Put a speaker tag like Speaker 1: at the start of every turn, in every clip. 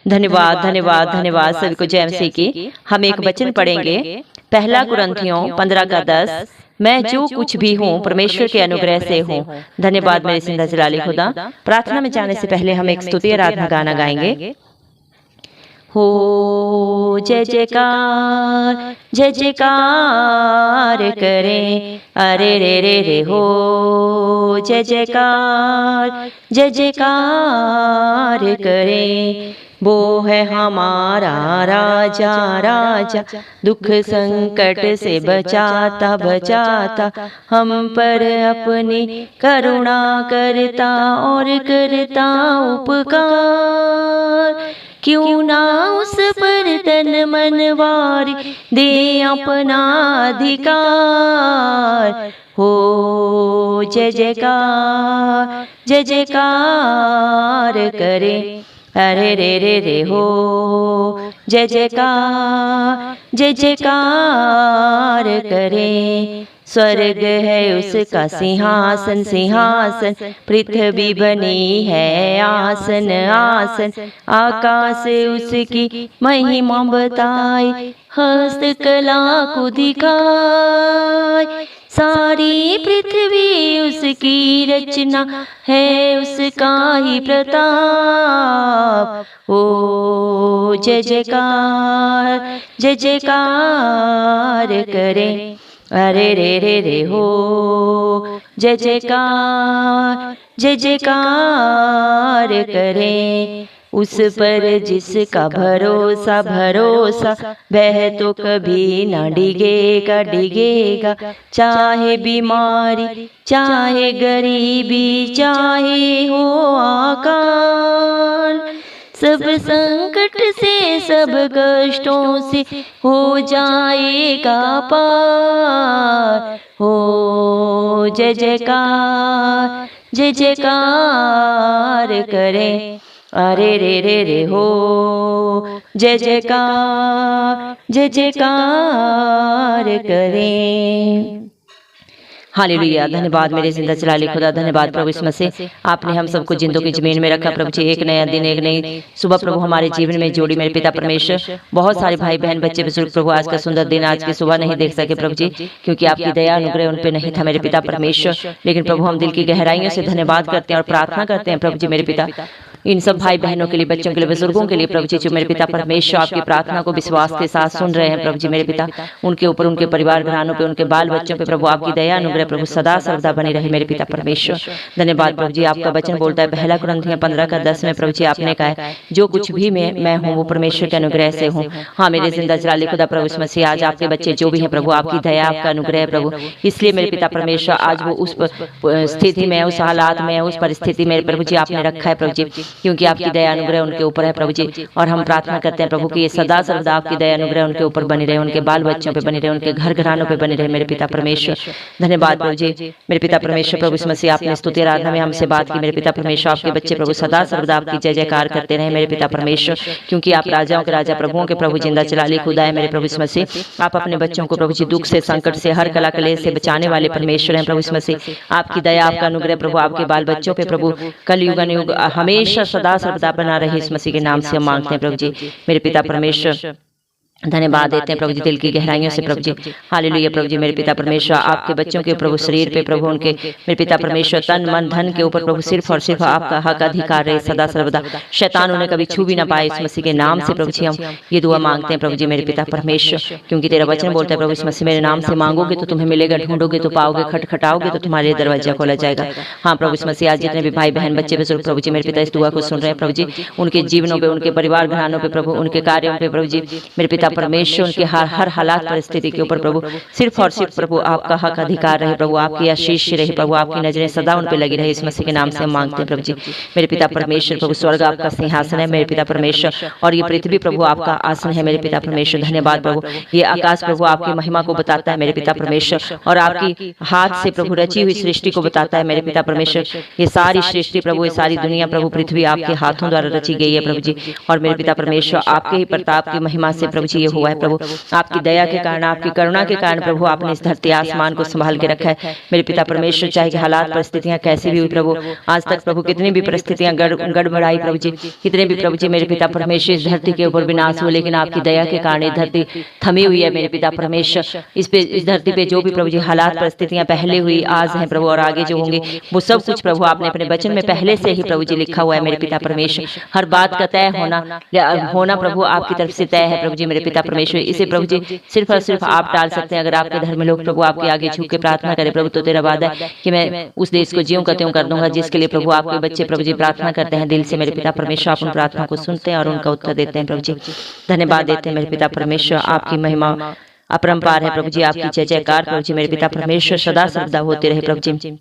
Speaker 1: धन्यवाद धन्यवाद धन्यवाद सभी को जय मसीह की। हम एक वचन पढ़ेंगे, पहला कुरिन्थियों 15 का 10। मैं जो कुछ भी हूँ परमेश्वर के अनुग्रह से हूँ। धन्यवाद मेरे जिंदा जलाली खुदा। प्रार्थना में जाने से पहले हम एक स्तुति आराधना गाना गाएंगे। हो जय जयकार करें, अरे रे रे रे हो जय जयकार करें। वो है हमारा राजा राजा, दुख संकट से बचाता बचाता, हम पर अपनी करुणा करता और करता उपकार। क्यों ना उस पर तन मनवारी दे अपना अधिकार। हो जय जयकार करें, अरे रे रे रे हो जय जयकार करें। स्वर्ग है उसका सिंहासन सिंहासन, पृथ्वी बनी है आसन आसन। आकाश उसकी महिमा बताए, हस्तकला को दिखाए। सारी पृथ्वी उसकी रचना है, उसका ही प्रताप। ओ जय जयकार करें, अरे रे रे रे हो जय जयकार करें। उस पर जिसका भरोसा भरोसा, वह तो कभी ना डिगेगा डिगेगा। चाहे बीमारी चाहे गरीबी चाहे हो आकाल, सब संकट से सब कष्टों से हो जाएगा पार। हो जय जयकार करें, अरे रे रे रे हो जय जयकार करें। हालेलुया। धन्यवाद मेरे जिंदा जलाली खुदा। धन्यवाद प्रभु यीशु मसीह, आपने हम सबको जिंदों की जमीन में रखा प्रभु जी। एक नया दिन एक नई सुबह प्रभु हमारे जीवन में जोड़ी मेरे पिता परमेश्वर। बहुत सारे भाई बहन बच्चे बुजुर्ग प्रभु आज का सुंदर दिन आज की सुबह नहीं देख सके प्रभु जी, क्योंकि आपकी दया अनुग्रह उन पे नहीं था मेरे पिता परमेश्वर। लेकिन प्रभु हम दिल की गहराइयों से धन्यवाद करते हैं और प्रार्थना करते हैं प्रभु जी मेरे पिता, इन सब भाई बहनों के लिए, बच्चों के लिए, बुजुर्गों के लिए प्रभु जी, जो मेरे पिता परमेश्वर आपकी प्रार्थना को विश्वास के साथ सुन रहे हैं प्रभु जी मेरे पिता। उनके ऊपर, उनके परिवार घरानों पे, उनके बाल बच्चों पे प्रभु आपकी दया अनुग्रह प्रभु सदा सर्वदा बनी रहे मेरे पिता परमेश्वर। धन्यवाद प्रभु जी। आपका वचन बोलता है पहला कुरिन्थियों 15 का 10 में प्रभु जी आपने कहा है, जो कुछ भी मैं हूँ वो परमेश्वर के अनुग्रह से हूँ। हाँ मेरे जिंदा जलाली खुदा प्रभु यीशु मसीह, आज आपके बच्चे जो भी हैं प्रभु, आपकी दया आपका अनुग्रह है प्रभु। इसलिए मेरे पिता परमेश्वर आज वो उस स्थिति में, उस हालात में, उस परिस्थिति में प्रभु जी आपने रखा है प्रभु जी, क्योंकि आपकी दया अनुग्रह उनके ऊपर है प्रभु जी। और हम प्रार्थना करते हैं प्रभु कि ये सदा सर्वदा आपकी दया अनुग्रह उनके ऊपर बनी रहे, उनके बाल बच्चों पे बनी रहे, उनके घर घरानों पे बनी रहे मेरे पिता परमेश्वर। धन्यवाद प्रभु जी मेरे पिता परमेश्वर। प्रभु यीशु मसीह आपने स्तुति आराधना में हमसे बात की मेरे पिता परमेश्वर। आपके बच्चे प्रभु सदा सर्वदा आपकी जय जयकार करते रहे मेरे पिता परमेश्वर, क्योंकि आप राजाओं के राजा प्रभुओं के प्रभु जिंदा जलाली खुदा है मेरे प्रभु यीशु मसीह। आप अपने बच्चों को प्रभु जी दुख से, संकट से, हर कला कलेश से बचाने वाले परमेश्वर हैं प्रभु यीशु मसीह। आपकी दया आपका अनुग्रह प्रभु आपके बाल बच्चों पे प्रभु कलयुग अनुयुग हमेशा सदा सर्वदा बना रहे, इस मसीह के नाम से हम मांगते हैं प्रभु जी मेरे पिता परमेश्वर। धन्यवाद देते हैं प्रभु जी दिल की गहराइयों से प्रभु जी। हालेलुया प्रभु जी मेरे पिता परमेश्वर। आपके बच्चों के प्रभु शरीर पे प्रभु, उनके मेरे पिता परमेश्वर तन मन धन के ऊपर प्रभु सिर्फ और सिर्फ आपका हक अधिकार रहे सदा सर्वदा। शैतान उन्हें कभी छू भी ना पाए, इस मसीह के नाम से प्रभु जी हम ये दुआ मांगते हैं प्रभु जी मेरे पिता परमेश्वर। क्योंकि तेरा वचन बोलता है प्रभु इस मसीह, मेरे नाम से मांगोगे तो तुम्हें मिलेगा, ढूंढोगे तो पाओगे, खटखटाओगे तो तुम्हारे दरवाजा खोला जाएगा। हाँ प्रभु इस मसीह, आज जितने भी भाई बहन बच्चे बुजुर्ग प्रभु जी मेरे पिता इस दुआ को सुन रहे हैं प्रभु जी, उनके जीवनों पे, उनके परिवार घरानों पे प्रभु, उनके कार्यों पे प्रभु जी मेरे पिता परमेश्वर, उनके हर हालात परिस्थिति के ऊपर प्रभु सिर्फ और सिर्फ प्रभु आपका हक अधिकार रहे प्रभु, आपकी आशीष रहे प्रभु, आपकी नजरें सदा उन पे लगी रहे, इस मसीह के नाम से हम मांगते हैं प्रभु जी मेरे पिता परमेश्वर। प्रभु स्वर्ग आपका सिंहासन है मेरे पिता परमेश्वर, और ये पृथ्वी प्रभु आपका आसन है मेरे पिता परमेश्वर। धन्यवाद प्रभु। ये आकाश प्रभु आपकी महिमा को बताता है मेरे पिता परमेश्वर, और आपकी हाथ से प्रभु रची हुई सृष्टि को बताता है मेरे पिता परमेश्वर। ये सारी सृष्टि प्रभु, ये सारी दुनिया प्रभु, पृथ्वी आपके हाथों द्वारा रची गई है प्रभु जी, और मेरे पिता परमेश्वर आपके ही प्रताप की महिमा से प्रभु जी ये हुआ है प्रभु। आपकी दया के कारण, आपकी करुणा के कारण प्रभु आपने इस धरती आसमान को संभाल के रखा है मेरे पिता परमेश्वर। चाहे कि हालात परिस्थितियां कैसी भी हुई प्रभु, आज तक प्रभु कितनी भी परिस्थितियां गड़बड़ाई प्रभु जी, कितने भी प्रभु जी मेरे पिता परमेश्वर इस धरती के ऊपर विनाश हुए, लेकिन आपकी दया के कारण ये धरती थमी हुई है मेरे पिता परमेश्वर। इस धरती पे जो भी प्रभु जी हालात परिस्थितियां पहले हुई, आज हैं प्रभु और आगे जो होंगे, वो सब कुछ प्रभु आपने अपने वचन में पहले से ही प्रभु जी लिखा हुआ है मेरे पिता परमेश्वर। हर बात का तय होना प्रभु आपकी तरफ से तय है प्रभु जी मेरे पिता परमेश्वर। इसे प्रभु जी सिर्फ और सिर्फ आप टाल सकते हैं। अगर आपके धर्म में लोग प्रभु आपके आगे झुक के प्रार्थना करें प्रभु, तो तेरा वादा है कि मैं उस देश को ज्यों का त्यों कर दूंगा जिसके लिए प्रभु आपके बच्चे प्रभु जी प्रार्थना करते हैं दिल से मेरे पिता परमेश्वर। आप उन प्रार्थना को सुनते हैं और उनका उत्तर देते हैं प्रभु जी। धन्यवाद देते हैं मेरे पिता परमेश्वर। आपकी महिमा अपरंपार है प्रभु जी, आपकी जय जयकार प्रभु जी मेरे पिता परमेश्वर सदा सर्वदा होते रहे प्रभु जी।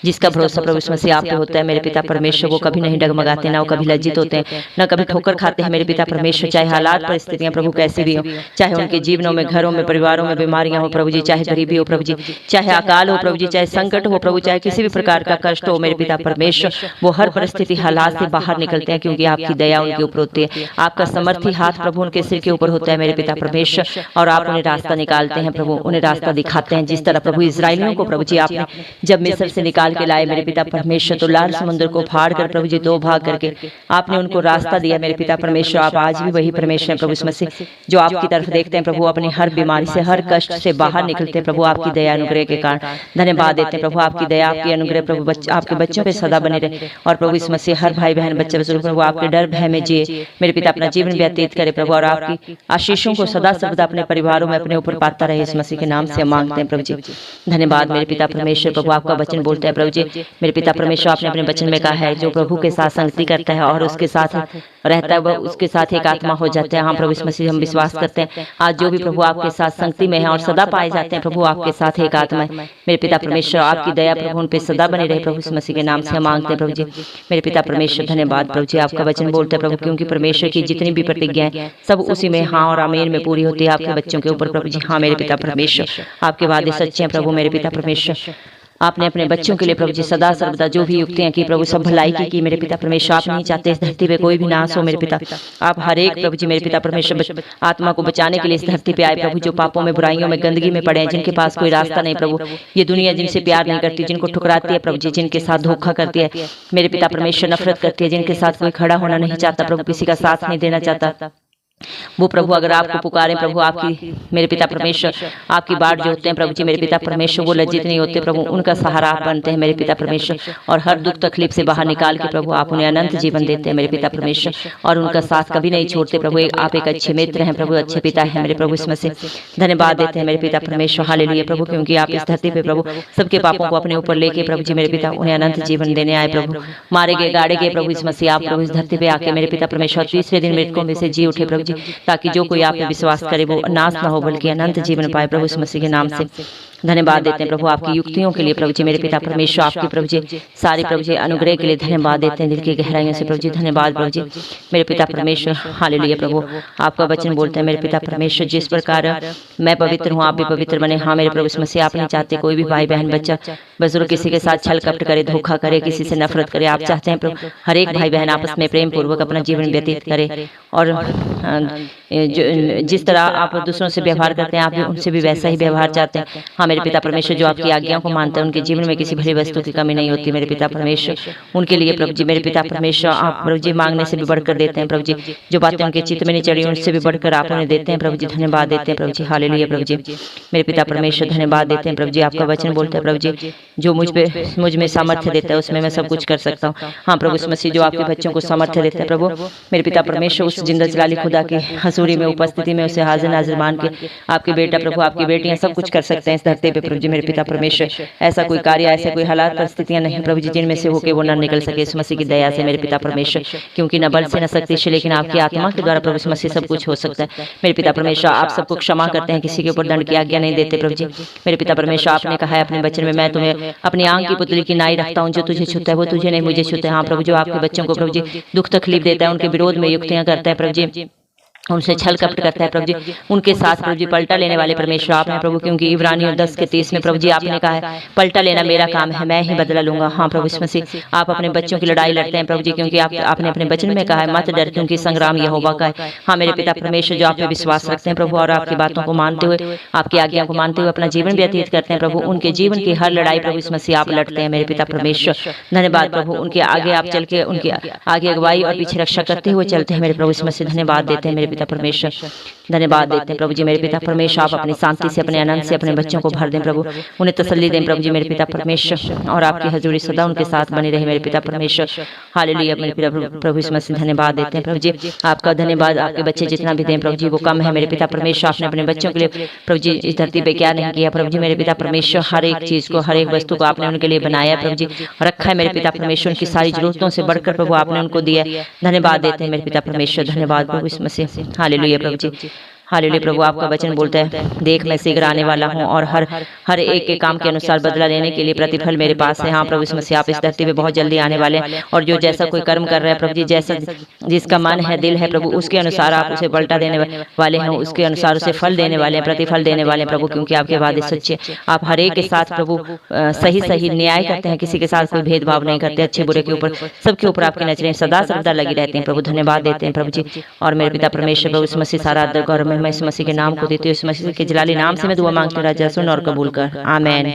Speaker 1: जिसका भरोसा प्रभु यीशु मसीह आप पे होता है मेरे पिता परमेश्वर, वो कभी नहीं डगमगाते, ना वो कभी लज्जित होते हैं, ना कभी ठोकर खाते हैं मेरे पिता परमेश्वर। चाहे हालात परिस्थितियां प्रभु कैसी भी हो, चाहे उनके जीवनों में, घरों में, परिवारों में बीमारियां हो प्रभु जी, चाहे गरीबी हो प्रभु जी, चाहे अकाल हो प्रभु जी, चाहे संकट हो प्रभु, चाहे किसी भी प्रकार का कष्ट हो मेरे पिता परमेश्वर, वो हर परिस्थिति हालात से बाहर निकलते हैं क्योंकि आपकी दया उनके ऊपर होती है। आपका समर्थी हाथ प्रभु उनके सिर के ऊपर होता है मेरे पिता परमेश्वर, और आप उन्हें रास्ता निकालते हैं प्रभु, उन्हें रास्ता दिखाते हैं। जिस तरह प्रभु इस्राएलियों को प्रभु जी आपने जब मिस्र से निकाल के लाए मेरे पिता परमेश्वर, तो लाल समुद्र को फाड़ कर प्रभु जी दो भाग करके आपने उनको रास्ता दिया मेरे पिता परमेश्वर। आप आज भी वही परमेश्वर हैं प्रभु यीशु मसीह, जो आपकी तरफ देखते हैं प्रभु, अपनी हर बीमारी से, हर कष्ट से बाहर निकलते हैं प्रभु आपकी दया अनुग्रह के कारण। धन्यवाद देते हैं प्रभु, आपकी दया, आपकी अनुग्रह प्रभु आपके बच्चों पे सदा बने रहे, और प्रभु यीशु मसीह हर भाई बहन बच्चे बुजुर्ग प्रभु आपके डर भय में जिए मेरे पिता अपना जीवन व्यतीत करे प्रभु, और आपकी आशीषों को सदा सर्वदा अपने परिवारों में अपने ऊपर पाता रहे। यीशु मसीह के नाम से मांगते हैं प्रभु जी। धन्यवाद मेरे पिता परमेश्वर। प्रभु आपका वचन बोलते हैं प्रभु जी मेरे पिता परमेश्वर, आपने अपने वचन में कहा है जो प्रभु के साथ संगति करता है और उसके साथ रहता है वह उसके साथ एक आत्मा हो जाता है। हाँ प्रभु यीशु मसीह हम विश्वास करते हैं आज जो भी प्रभु आपके साथ संगति में है और सदा पाए जाते हैं प्रभु आपके साथ एक आत्मा है मेरे पिता परमेश्वर। आपकी दया प्रभु उन पे सदा बनी रहे प्रभु यीशु मसीह के नाम से हम मांगते हैं प्रभु जी मेरे पिता परमेश्वर। धन्यवाद प्रभु जी, आपका वचन बोलते हैं प्रभु, क्योंकि परमेश्वर की जितनी भी प्रतिज्ञाएं सब उसी में हाँ और आमीन में पूरी होती है आपके बच्चों के ऊपर प्रभु जी। हाँ मेरे पिता परमेश्वर, आपके वादे सच्चे हैं प्रभु मेरे पिता परमेश्वर। आपने अपने बच्चों के लिए प्रभु जी सदा सर्वदा जो भी युक्तियां की प्रभु सब भलाई की मेरे पिता परमेश्वर। आप नहीं चाहते इस धरती पे कोई भी नाश हो मेरे पिता। आप हर एक प्रभु जी मेरे पिता परमेश्वर आत्मा को बचाने के लिए इस धरती पे आए प्रभु, जो पापों में, बुराइयों में, गंदगी में पड़े हैं, जिनके पास कोई रास्ता नहीं प्रभु। ये दुनिया जिनसे प्यार नहीं करती, जिनको ठुकराती है प्रभु जी, जिनके साथ धोखा करती है मेरे पिता परमेश्वर, नफरत करती है, जिनके साथ कोई खड़ा होना नहीं चाहता प्रभु, किसी का साथ नहीं देना चाहता, वो प्रभु अगर आपको पुकारें प्रभु, आपकी मेरे पिता परमेश्वर आपकी बाट जो होते हैं प्रभु जी मेरे पिता परमेश्वर, वो लज्जित नहीं होते प्रभु, उनका सहारा आप बनते हैं मेरे पिता परमेश्वर, और हर दुख तकलीफ से बाहर निकाल के प्रभु आप उन्हें अनंत जीवन देते हैं मेरे पिता परमेश्वर, और उनका साथ कभी नहीं छोड़ते प्रभु। आप एक अच्छे मित्र हैं प्रभु, अच्छे पिता हैं मेरे प्रभु। इसमें से धन्यवाद देते हैं मेरे पिता परमेश्वर। हालेलुया प्रभु, क्योंकि आप इस धरती पे प्रभु सबके पापों को अपने ऊपर लेके प्रभु जी मेरे पिता उन्हें अनंत जीवन देने आए प्रभु। मारे गए, गाड़े गए प्रभु इस मसीह, आप प्रभु इस धरती पे आके मेरे पिता परमेश्वर तीसरे दिन मृतकों में से जी उठे प्रभु जी, ताकि जो कोई आप पे विश्वास करे वो नाश ना हो बल्कि अनंत जीवन पाए प्रभु इस मसीह के नाम से। धन्यवाद देते हैं प्रभु आपकी युक्तियों के लिए प्रभु जी मेरे पिता परमेश्वर, आपकी प्रभु जी सारी प्रभु जी अनुग्रह के लिए धन्यवाद देते हैं दिल की गहराइयों से प्रभु जी। धन्यवाद प्रभु जी मेरे पिता परमेश्वर। हालेलुया प्रभु, आपका वचन बोलते हैं मेरे पिता परमेश्वर, जिस प्रकार मैं पवित्र हूँ आप भी पवित्र बने। हाँ मेरे प्रभु इस मसीह, आप नहीं चाहते कोई भी भाई बहन बच्चा बुजुर्ग किसी के साथ छल कपट करे, धोखा करे, किसी से नफरत करे। आप चाहते हैं प्रभु हर एक भाई बहन आपस में प्रेम पूर्वक अपना जीवन व्यतीत करे, और जिस तरह आप दूसरों से व्यवहार करते हैं आप भी उनसे भी वैसा ही व्यवहार चाहते हैं। हाँ मेरे पिता परमेश्वर, जो आपकी आज्ञाओं को मानते हैं उनके जीवन में किसी भली वस्तु की कमी नहीं होती मेरे पिता परमेश्वर। उनके लिए प्रभु जी मेरे पिता परमेश्वर आप प्रभु जी मांगने से भी बढ़कर देते हैं प्रभु जी, जो बातें उनके चित्त में नहीं चढ़ी उनसे भी बढ़कर आप उन्हें देते हैं प्रभु जी। धन्यवाद देते हैं प्रभु जी। हालेलुया प्रभु जी मेरे पिता परमेश्वर, धन्यवाद देते हैं प्रभु जी। आपका वचन बोलते हैं प्रभु जी, जो मुझ में सामर्थ्य देता है उसमें मैं सब कुछ कर सकता हूँ। हाँ प्रभु इस मसीह, जो आपके बच्चों को सामर्थ्य देता है प्रभु मेरे पिता परमेश्वर, उस जिंदा जलाली खुदा की हजूरी में उपस्थिति में उसे हाजिर नाजिर मान के आपके बेटा प्रभु आपकी बेटियां सब कुछ कर सकते हैं इस धरती पे प्रभु जी मेरे पिता परमेश्वर। ऐसा कोई कार्य, ऐसे कोई हालात परिस्थितियां नहीं प्रभु जी जिनमें से होके वो न निकल सके इस मसीह की दया से मेरे पिता परमेश्वर, क्योंकि न बल से न शक्ति से लेकिन आपकी आत्मा के द्वारा प्रभु इस मसीह सब कुछ हो सकता है मेरे पिता परमेश्वर। आप सबको क्षमा करते हैं, किसी के ऊपर दंड की आज्ञा नहीं देते प्रभु जी मेरे पिता परमेश्वर। आपने कहा है अपने वचन में, मैं तुम्हें अपनी आंख की पुतली की नाई रखता हूँ, जो तुझे छूता है वो तुझे नहीं मुझे छूता है। हाँ प्रभु, जो आपके बच्चों को प्रभु जी दुख तकलीफ देता है, उनके विरोध में युक्तियां करता है प्रभु जी, उनसे छल कपट करता है प्रभु जी, उनके साथ प्रभु जी पलटा लेने वाले परमेश्वर आप हैं प्रभु, क्योंकि इब्रानियों 10:30 में प्रभु जी आपने कहा है पलटा लेना मेरा काम है, मैं ही बदला लूंगा। हाँ प्रभु यीशु मसीह, आप अपने बच्चों की लड़ाई लड़ते हैं प्रभु जी, क्योंकि आपने अपने वचन में कहा है मत डर क्योंकि संग्राम यहोवा का है। हाँ मेरे पिता परमेश्वर, जो आप पे विश्वास रखते हैं प्रभु और आपकी बातों को मानते हुए, आपकी आज्ञा को मानते हुए अपना जीवन व्यतीत करते हैं प्रभु, उनके जीवन की हर लड़ाई प्रभु यीशु मसीह आप लड़ते हैं मेरे पिता परमेश्वर। धन्यवाद प्रभु, उनके आगे आप चल के उनके आगे अगुवाई और पीछे रक्षा करते हुए चलते हैं मेरे प्रभु यीशु मसीह। धन्यवाद देते हैं मेरे पिता परमेश्वर, धन्यवाद देते हैं प्रभु जी मेरे पिता परमेश्वर। आप अपनी शांति से, अपने आनंद से अपने बच्चों को भर दें प्रभु, उन्हें तसल्ली दें प्रभु जी मेरे पिता परमेश्वर, और आपकी हजूरी सदा उनके साथ बनी रहे मेरे पिता परमेश्वर। हालेलुया मेरे पिता प्रभु यीशु मसीह, धन्यवाद देते हैं प्रभु जी, आपका धन्यवाद। आपके बच्चे जितना भी दें प्रभु जी वो कम है मेरे पिता परमेश्वर। आपने अपने बच्चों के लिए प्रभु जी इस धरती पे क्या नहीं किया प्रभु जी मेरे पिता परमेश्वर, हर एक चीज को, हर एक वस्तु को आपने उनके लिए बनाया प्रभु जी, रखा है मेरे पिता परमेश्वर। उनकी सारी जरूरतों से बढ़कर प्रभु आपने उनको दिया। धन्यवाद देते हैं मेरे पिता परमेश्वर, धन्यवाद प्रभु यीशु मसीह। हालेलुया प्रभु जी, हालेलुया प्रभु, आपका वचन बोलता है देख मैं शीघ्र आने वाला हूँ और हर एक के काम के अनुसार बदला लेने के लिए प्रतिफल मेरे पास है। हाँ प्रभु यीशु मसीह, आप इस धरती पे बहुत जल्दी आने वाले हैं, और जो जैसा कोई कर्म कर रहा है प्रभु जी, जैसा जिसका मन है, दिल है प्रभु, उसके अनुसार आप उसे पलटा देने वाले हैं, उसके अनुसार उसे फल देने वाले हैं, प्रतिफल देने वाले हैं प्रभु, क्योंकि आपके वादे सच्चे। आप हर एक के साथ प्रभु सही सही न्याय करते हैं, किसी के साथ कोई भेदभाव नहीं करते, अच्छे बुरे के ऊपर सबके ऊपर आपकी नजरें सदा सर्वदा लगी रहती हैं प्रभु। धन्यवाद देते हैं प्रभु जी, और मेरे पिता परमेश्वर प्रभु यीशु मसीह, सारा गौरव मैं इस मसीह के नाम को देती हूँ, इस मसीह के जलाली नाम से मैं दुआ मांगती हूँ, राजा सुन और कबूल कर, आमीन।